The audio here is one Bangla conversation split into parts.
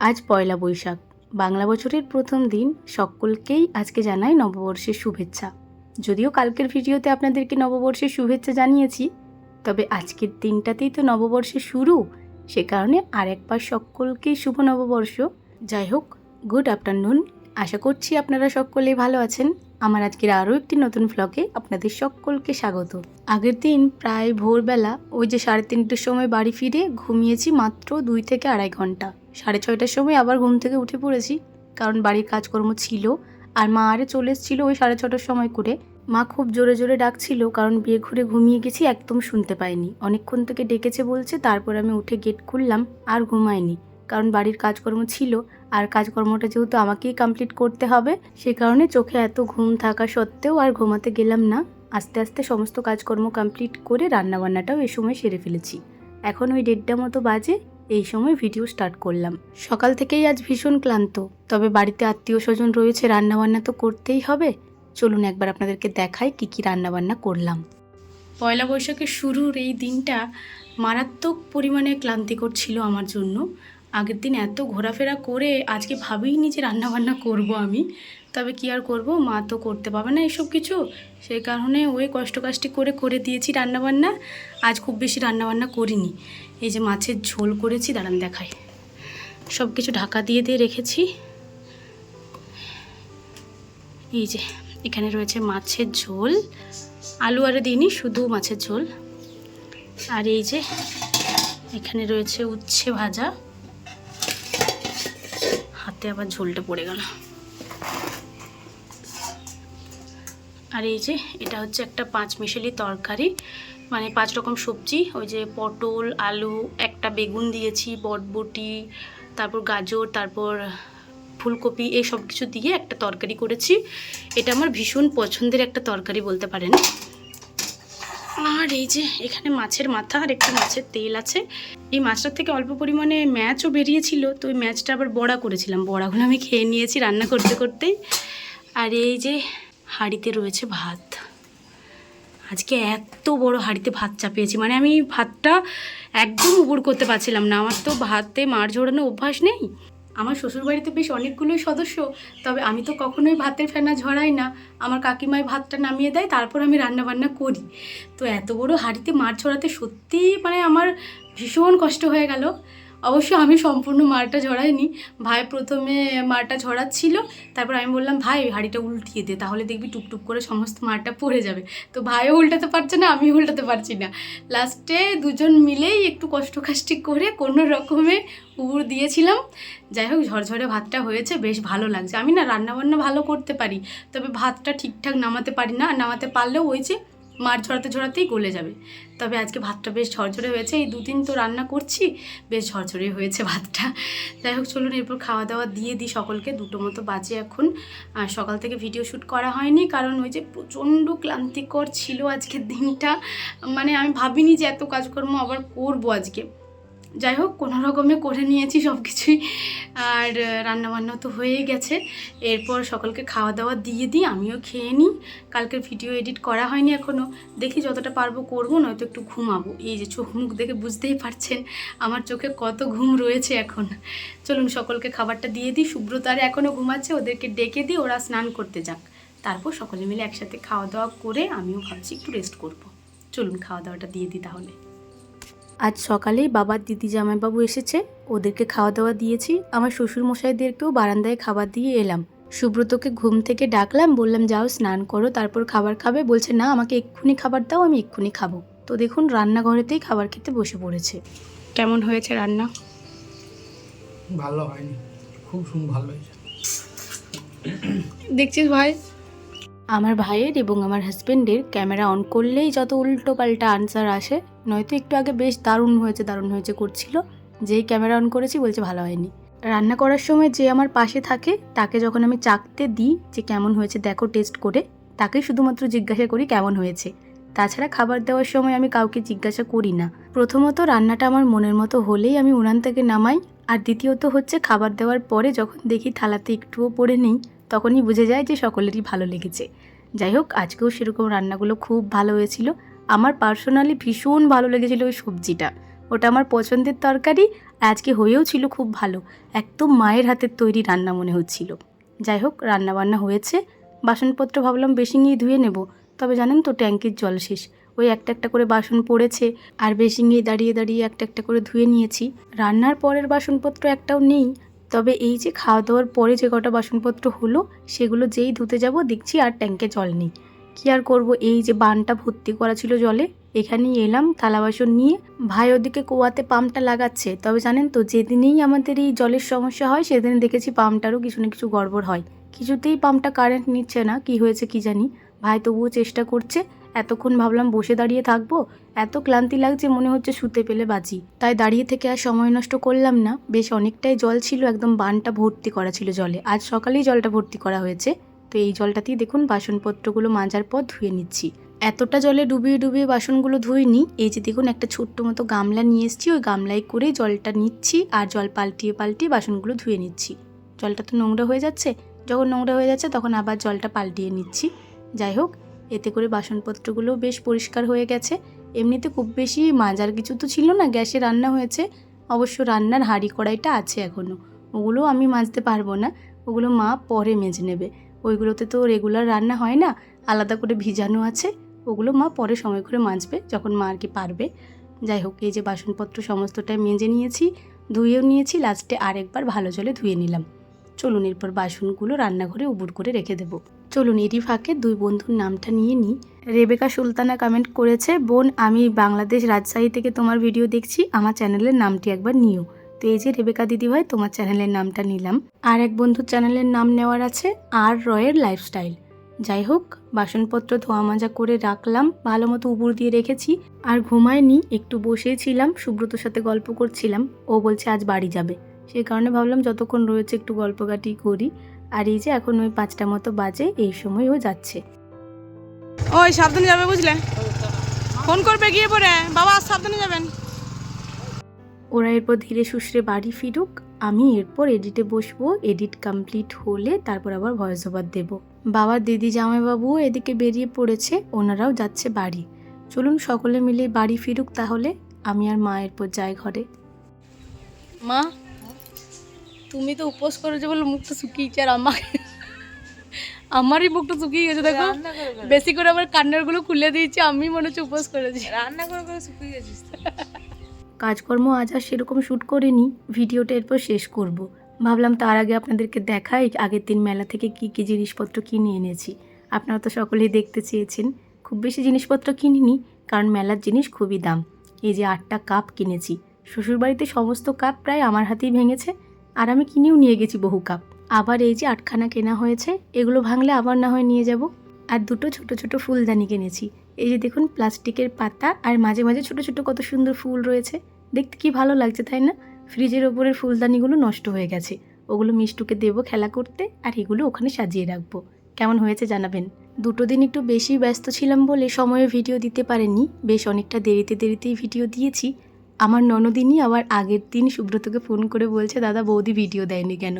আজ পয়লা বৈশাখ, বাংলা বছরের প্রথম দিন। সকলকেই আজকে জানাই নববর্ষের শুভেচ্ছা। যদিও কালকের ভিডিওতে আপনাদেরকে নববর্ষের শুভেচ্ছা জানিয়েছি, তবে আজকের দিনটাতেই তো নববর্ষের শুরু, সে কারণে আরেকবার সকলকেই শুভ নববর্ষ। যাই হোক, গুড আফটারনুন। আশা করছি আপনারা সকলেই ভালো আছেন। আমার আজকের আরও একটি নতুন ভ্লগে আপনাদের সকলকে স্বাগত। আগের দিন প্রায় ভোরবেলা ওই যে 3:30টার সময় বাড়ি ফিরে ঘুমিয়েছি মাত্র 2 থেকে আড়াই ঘন্টা। 6:30টার সময় আবার ঘুম থেকে উঠে পড়েছি, কারণ বাড়ির কাজকর্ম ছিল। আর মা আরে চলে এসেছিল ওই 6:30টার সময় করে। মা খুব জোরে জোরে ডাকছিল, কারণ বিয়ে ঘুরে ঘুমিয়ে গেছি, একদম শুনতে পাইনি। অনেকক্ষণ থেকে ডেকেছে বলছে, তারপর আমি উঠে গেট খুললাম, আর ঘুমাইনি, কারণ বাড়ির কাজকর্ম ছিল। আর কাজকর্মটা যেহেতু আমাকেই কমপ্লিট করতে হবে, সে কারণে চোখে এত ঘুম থাকা সত্ত্বেও আর ঘুমাতে গেলাম না। আস্তে আস্তে সমস্ত কাজকর্ম কমপ্লিট করে রান্নাবান্নাটাও এই সময় সেরে ফেলেছি। এখন ওই 1:30টা মতো বাজে, এই সময় ভিডিও স্টার্ট করলাম। সকাল থেকেই আজ ভীষণ ক্লান্ত, তবে বাড়িতে আত্মীয় স্বজন রয়েছে, রান্নাবান্না তো করতেই হবে। চলুন একবার আপনাদেরকে দেখাই কি কি রান্নাবান্না করলাম। পয়লা বৈশাখের শুরুর এই দিনটা মারাত্মক পরিমাণে ক্লান্তিকর ছিল আমার জন্য। আগের দিন এত ঘোরাফেরা করে আজকে ভাবিনি যে রান্নাবান্না করব আমি, তবে কি আর করব, মা তো করতে পারবে না এসব কিছু, সেই কারণে ওই কষ্টকাষ্টি করে দিয়েছি রান্নাবান্না। আজ খুব বেশি রান্নাবান্না করিনি। এই যে মাছের ঝোল করেছি, দাঁড়ান দেখাই। সব কিছু ঢাকা দিয়ে রেখেছি। এই যে এখানে রয়েছে মাছের ঝোল, আলু আরে দিইনি, শুধু মাছের ঝোল। আর এই যে এখানে রয়েছে উচ্ছে ভাজা, হাতে আবার ঝোলটা পড়ে গেল। আর এই যে এটা হচ্ছে একটা 5 মিশালি তরকারি, মানে 5 রকম সবজি। ওই যে পটল, আলু, একটা বেগুন দিয়েছি, বটবটি, তারপর গাজর, তারপর ফুলকপি, এই সব কিছু দিয়ে একটা তরকারি করেছি। এটা আমার ভীষণ পছন্দের একটা তরকারি বলতে পারেন। আর এই যে এখানে মাছের মাথা আর একটু মাছের তেল আছে। এই মাছটার থেকে অল্প পরিমাণে ম্যাচও বেরিয়েছিল, তো ওই ম্যাচটা আবার বড়া করেছিলাম, বড়াগুলো আমি খেয়ে নিয়েছি রান্না করতে করতেই। আর এই যে হাঁড়িতে রয়েছে ভাত। আজকে এত বড় হাঁড়িতে ভাত চাপিয়েছি, মানে আমি ভাতটা একদম উপর করতে পারছিলাম না। আমার তো ভাতে মাড় ঝোড়ানো অভ্যাস নেই। আমার শ্বশুরবাড়িতে বেশ অনেকগুলোই সদস্য, তবে আমি তো কখনোই ভাতের ফেনা ঝরাই না। আমার কাকিমাই ভাতটা নামিয়ে দেয়, তারপর আমি রান্নাবান্না করি। তো এত বড় হাঁড়িতে মাড় ঝরাতে সত্যিই মানে আমার ভীষণ কষ্ট হয়ে গেল। অবশ্য আমি সম্পূর্ণ মাড়টা ঝরাইনি, ভাই প্রথমে মাড়টা ঝরাচ্ছিল, তারপর আমি বললাম, ভাই হাঁড়িটা উল্টিয়ে দে, তাহলে দেখবি টুকটুক করে সমস্ত মাড়টা পড়ে যাবে। তো ভাইও উল্টাতে পারছে না, আমিও উল্টাতে পারছি না। লাস্টে দুজন মিলেই একটু কষ্টকাষ্টি করে কোনো রকমে উপর দিয়েছিলাম। যাই হোক, ঝরঝরে ভাতটা হয়েছে, বেশ ভালো লাগছে। আমি না রান্নাবান্না ভালো করতে পারি, তবে ভাতটা ঠিকঠাক নামাতে পারি না। নামাতে পারলেও ওই যে মার ঝরাতেই গলে যাবে। তবে আজকে ভাতটা বেশ ঝরঝরে হয়েছে। এই 2 দিন তো রান্না করছি, বেশ ঝরঝরে হয়েছে ভাতটা। যাই হোক, চলুন এরপর খাওয়া দাওয়া দিয়ে দিই সকলকে। 2টো মতো বাজে এখন। আর সকাল থেকে ভিডিও শ্যুট করা হয়নি, কারণ ওই যে প্রচণ্ড ক্লান্তিকর ছিল আজকের দিনটা। মানে আমি ভাবিনি যে এত কাজকর্ম আবার করবো আজকে। যাই হোক, কোনো রকমে করে নিয়েছি সব কিছুই। আর রান্নাবান্না তো হয়েই গেছে। এরপর সকলকে খাওয়া দাওয়া দিয়ে দিই, আমিও খেয়ে নিই। কালকের ভিডিও এডিট করা হয়নি এখনও, দেখি যতটা পারবো করবো, নয়তো একটু ঘুমাবো। এই যে চোখ মুখ দেখে বুঝতেই পারছেন আমার চোখে কত ঘুম রয়েছে এখন। চলুন সকলকে খাবারটা দিয়ে দিই। সুব্রত আর এখনও ঘুমাচ্ছে, ওদেরকে ডেকে দিই, ওরা স্নান করতে যাক। তারপর সকলে মিলে একসাথে খাওয়া দাওয়া করে আমিও ভাবছি একটু রেস্ট করবো। চলুন খাওয়া দাওয়াটা দিয়ে দিই তাহলে। আজ সকালেই বাবার দিদি জামাইবাবু এসেছে, ওদেরকে খাওয়া দাওয়া দিয়েছি। আমার শ্বশুর মশাইদেরকেও বারান্দায় খাবার দিয়ে এলাম। সুব্রতকে ঘুম থেকে ডাকলাম, বললাম যাও স্নান করো, তারপর খাবার খাবে। বলছে না, আমাকে এক্ষুনি খাবার দাও, আমি এক্ষুনি খাবো। তো দেখুন রান্নাঘরেতেই খাবার খেতে বসে পড়েছে। কেমন হয়েছে রান্না? ভালো হয়নি, খুব ভালো হয়েছে। দেখছিস ভাই, আমার ভাইয়ের এবং আমার হাজব্যান্ডের ক্যামেরা অন করলেই যত উল্টো পাল্টা আনসার আসে। নয়তো একটু আগে বেশ দারুণ হয়েছে করছিল, যেই ক্যামেরা অন করেছি বলছে ভালো হয়নি। রান্না করার সময় যে আমার পাশে থাকে, তাকে যখন আমি চাখতে দিই যে কেমন হয়েছে দেখো টেস্ট করে, তাকেই শুধুমাত্র জিজ্ঞাসা করি কেমন হয়েছে। তাছাড়া খাবার দেওয়ার সময় আমি কাউকে জিজ্ঞাসা করি না। প্রথমত রান্নাটা আমার মনের মতো হলেই আমি উনান থেকে নামাই। আর দ্বিতীয়ত হচ্ছে খাবার দেওয়ার পরে যখন দেখি থালাতে একটুও পড়ে নেই, তখনই বুঝে যায় যে সকলেরই ভালো লেগেছে। যাই হোক, আজকেও সেরকম রান্নাগুলো খুব ভালো হয়েছিল। আমার পার্সোনালি ভীষণ ভালো লেগেছিলো ওই সবজিটা, ওটা আমার পছন্দের তরকারি, আর আজকে হয়েও ছিল খুব ভালো, একদম মায়ের হাতের তৈরি রান্না মনে হচ্ছিল। যাই হোক, রান্নাবান্না হয়েছে, বাসনপত্র ভাবলাম বেসিংয়েই ধুয়ে নেব, তবে জানেন তো ট্যাঙ্কির জল শেষ, ওই একটা একটা করে বাসন পড়েছে, আর বেসিংয়ে দাঁড়িয়ে দাঁড়িয়ে একটা একটা করে ধুয়ে নিয়েছি। রান্নার পরের বাসনপত্র একটাও নেই, তবে এই যে খাওয়া দাওয়ার পরে যে কটা বাসনপত্র হলো সেগুলো যেই ধুতে যাব দেখছি আর ট্যাঙ্কে জল নেই। কী আর করব, এই যে বানটা ভর্তি করা ছিল জলে, এখানেই এলাম থালা বাসন নিয়ে। ভাই ওদিকে কুয়াতে পাম্পটা লাগাচ্ছে, তবে জানেন তো যেদিনেই আমাদের এই জলের সমস্যা হয় সেদিন দেখেছি পাম্পটারও কিছু না কিছু গড়বড় হয়, কিছুতেই পাম্পটা কারেন্ট নিচ্ছে না, কি হয়েছে কি জানি। ভাই তবুও চেষ্টা করছে। এতক্ষণ ভাবলাম বসে দাঁড়িয়ে থাকবো, এত ক্লান্তি লাগছে মনে হচ্ছে শুতে পেলে বাঁচি, তাই দাঁড়িয়ে থেকে আর সময় নষ্ট করলাম না। বেশ অনেকটাই জল ছিল, একদম বানটা ভর্তি করা ছিল জলে, আজ সকালেই জলটা ভর্তি করা হয়েছে। তো এই জলটাতেই দেখুন বাসনপত্রগুলো মাজার পর ধুয়ে নিচ্ছি। এতটা জলে ডুবিয়ে ডুবিয়ে বাসনগুলো ধুইনি, এই যে দেখুন একটা ছোট্ট মতো গামলা নিয়ে এসেছি, ওই গামলায় করে জলটা নিচ্ছি আর জল পাল্টিয়ে পাল্টিয়ে বাসনগুলো ধুয়ে নিচ্ছি। জলটা তো নোংরা হয়ে যাচ্ছে, যখন নোংরা হয়ে যাচ্ছে তখন আবার জলটা পাল্টিয়ে নিচ্ছি। যাই হোক, এতে করে বাসনপত্রগুলো বেশ পরিষ্কার হয়ে গেছে। এমনিতে খুব বেশি মাজার কিছু তো ছিল না, গ্যাসে রান্না হয়েছে, অবশ্য রান্নার হাঁড়ি কড়াইটা আছে এখনও, ওগুলো আমি মাজতে পারবো না, ওগুলো মা পরে মেজে নেবে। ওইগুলোতে তো রেগুলার রান্না হয় না, আলাদা করে ভিজানো আছে, ওগুলো মা পরে সময় করে মাজবে যখন মা আর কি পারবে। যাই হোক, এই যে বাসনপত্র সমস্তটাই মেজে নিয়েছি, ধুয়েও নিয়েছি, লাস্টে আরেকবার ভালো জলে ধুয়ে নিলাম। চলুন এরপর বাসনগুলো রান্নাঘরে উবুর করে রেখে দেবো। চলুন এরই ফাঁকে দুই বন্ধুর নামটা নিয়ে নিই। রেবেকা সুলতানা কমেন্ট করেছে, বোন আমি বাংলাদেশ রাজশাহী থেকে তোমার ভিডিও দেখছি, আমার চ্যানেলের নামটি একবার নিও। তো এই যে রেবেকা দিদিভাই, তোমার চ্যানেলের নামটা নিলাম। আর এক বন্ধুর চ্যানেলের নাম নেওয়ার আছে, আর রয়ের লাইফস্টাইল। যাই হোক, বাসনপত্র ধোয়া মাজা করে রাখলাম, ভালো মতো উবুর দিয়ে রেখেছি। আর ঘুমায়নি, একটু বসেই ছিলাম, সুব্রতর সাথে গল্প করছিলাম, ও বলছে আজ বাড়ি যাবে, সেই কারণে ভাবলাম যতক্ষণ রয়েছে একটু গল্পকাটি করি। আর এই যে এখন ওই 5টা মতো বাজে, এই সময় ও যাচ্ছে। ওই সাবধানে যাবে বুঝলে, ফোন করবে গিয়ে পরে, বাবা সাবধানে যাবেন। ওরা এরপর ধীরে সুস্থে বাড়ি ফিরুক, আমি এরপর এডিটে বসবো, এডিট কমপ্লিট হলে তারপর আবার ভয়েস ওভার দেবো। বাবার দিদি জামাইবাবুও এদিকে বেরিয়ে পড়েছে, ওনারাও যাচ্ছে বাড়ি। চলুন সকলে মিলে বাড়ি ফিরুক তাহলে, আমি আর মা এরপর যাই ঘরে। মা, তুমি তো উপোস করেছো বলে মুখটা শুকিয়েছে, আর আমারই মুখটা শুকিয়ে গেছে, দেখো বেশি করে আবার কান্নারগুলো খুলে দিয়েছি, আমি মনে হচ্ছে উপোস করেছি, রান্না করে করে শুকিয়ে গেছিস। কাজকর্ম আজ আর সেরকম শ্যুট করিনি, ভিডিওটা এরপর শেষ করব। ভাবলাম তার আগে আপনাদেরকে দেখাই আগের দিন মেলা থেকে কী কী জিনিসপত্র কিনে এনেছি। আপনারা তো সকলেই দেখতে চেয়েছেন। খুব বেশি জিনিসপত্র কিনিনি, কারণ মেলার জিনিস খুবই দাম। এই যে 8টা কাপ কিনেছি, শ্বশুরবাড়িতে সমস্ত কাপ প্রায় আমার হাতেই ভেঙেছে, আর আমি কিনেও নিয়ে গেছি বহু কাপ। আবার এই যে 8খানা কেনা হয়েছে, এগুলো ভাঙলে আবার না হয় নিয়ে যাব। আর দুটো ছোট ছোট ফুলদানি কিনেছি, এই যে দেখুন প্লাস্টিকের পাতা, আর মাঝে মাঝে ছোট ছোট কত সুন্দর ফুল রয়েছে, দেখতে কি ভালো লাগছে তাই না। ফ্রিজের ওপরের ফুলদানিগুলো নষ্ট হয়ে গেছে, ওগুলো মিষ্টুকে দেবো খেলা করতে, আর এগুলো ওখানে সাজিয়ে রাখবো। কেমন হয়েছে জানাবেন। দুটো দিন একটু বেশি ব্যস্ত ছিলাম বলে সময়ে ভিডিও দিতে পারিনি, বেশ অনেকটা দেরিতেই ভিডিও দিয়েছি। আমার ননদিনই আবার আগের দিন সুব্রতকে ফোন করে বলছে, দাদা বৌদি ভিডিও দেয়নি কেন।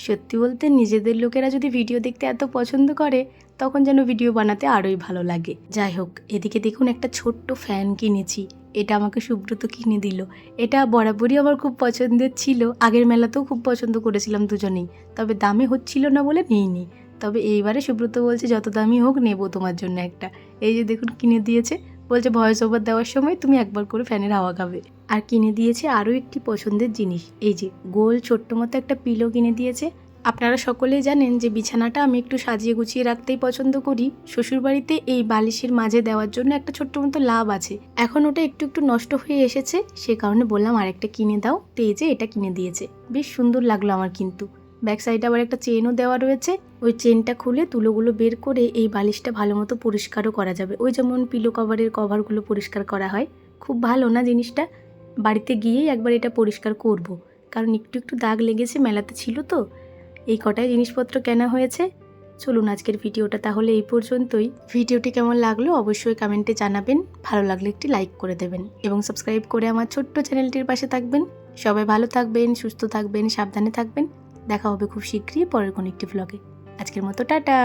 সত্যি বলতে নিজেদের লোকেরা যদি ভিডিও দেখতে এত পছন্দ করে, তখন যেন ভিডিও বানাতে আরোই ভালো লাগে। যাই হোক, এদিকে দেখুন একটা ছোট্ট ফ্যান কিনেছি, এটা আমাকে সুব্রত কিনে দিল। এটা বরাবরই আমার খুব পছন্দের ছিল, আগের মেলাতেও খুব পছন্দ করেছিলাম দুজনেই, তবে দামে হচ্ছিল না বলে নিইনি। তবে এইবারে সুব্রত বলছে যত দামি হোক নেবো তোমার জন্য একটা। এই যে দেখুন কিনে দিয়েছে, বলছে ভয়েস ওভার দেওয়ার সময় তুমি একবার করে ফ্যানের হাওয়া খাবে। আর কিনে দিয়েছে আরও একটি পছন্দের জিনিস, এই যে গোল ছোট্ট মতো একটা পিলো কিনে দিয়েছে। আপনারা সকলেই জানেন যে বিছানাটা আমি একটু সাজিয়ে গুছিয়ে রাখতেই পছন্দ করি। শ্বশুরবাড়িতে এই বালিশের মাঝে দেওয়ার জন্য একটা ছোট্ট মতো লাভ আছে, এখন ওটা একটু একটু নষ্ট হয়ে এসেছে, সে কারণে বললাম আরেকটা কিনে দাও। তো এই যে এটা কিনে দিয়েছে, বেশ সুন্দর লাগলো আমার। কিন্তু ব্যাক সাইডে আবার একটা চেনও দেওয়া রয়েছে, ওই চেনটা খুলে তুলোগুলো বের করে এই বালিশটা ভালো মতো পরিষ্কারও করা যাবে, ওই যেমন পিলো কভারের কভারগুলো পরিষ্কার করা হয়। খুব ভালো না জিনিসটা, বাড়িতে গিয়েই একবার এটা পরিষ্কার করব, কারণ একটু একটু দাগ লেগেছে, মেলাতে ছিল তো। এই কটাই জিনিসপত্র কেনা হয়েছে। চলুন আজকের ভিডিওটা তাহলে এই পর্যন্তই। ভিডিওটি কেমন লাগলো অবশ্যই কমেন্টে জানাবেন, ভালো লাগলে একটি লাইক করে দেবেন এবং সাবস্ক্রাইব করে আমার ছোট্ট চ্যানেলটির পাশে থাকবেন। সবাই ভালো থাকবেন, সুস্থ থাকবেন, সাবধানে থাকবেন। দেখা হবে খুব শীঘ্রই পরের কোনো একটি ব্লগে। আজকের মতো টাটা।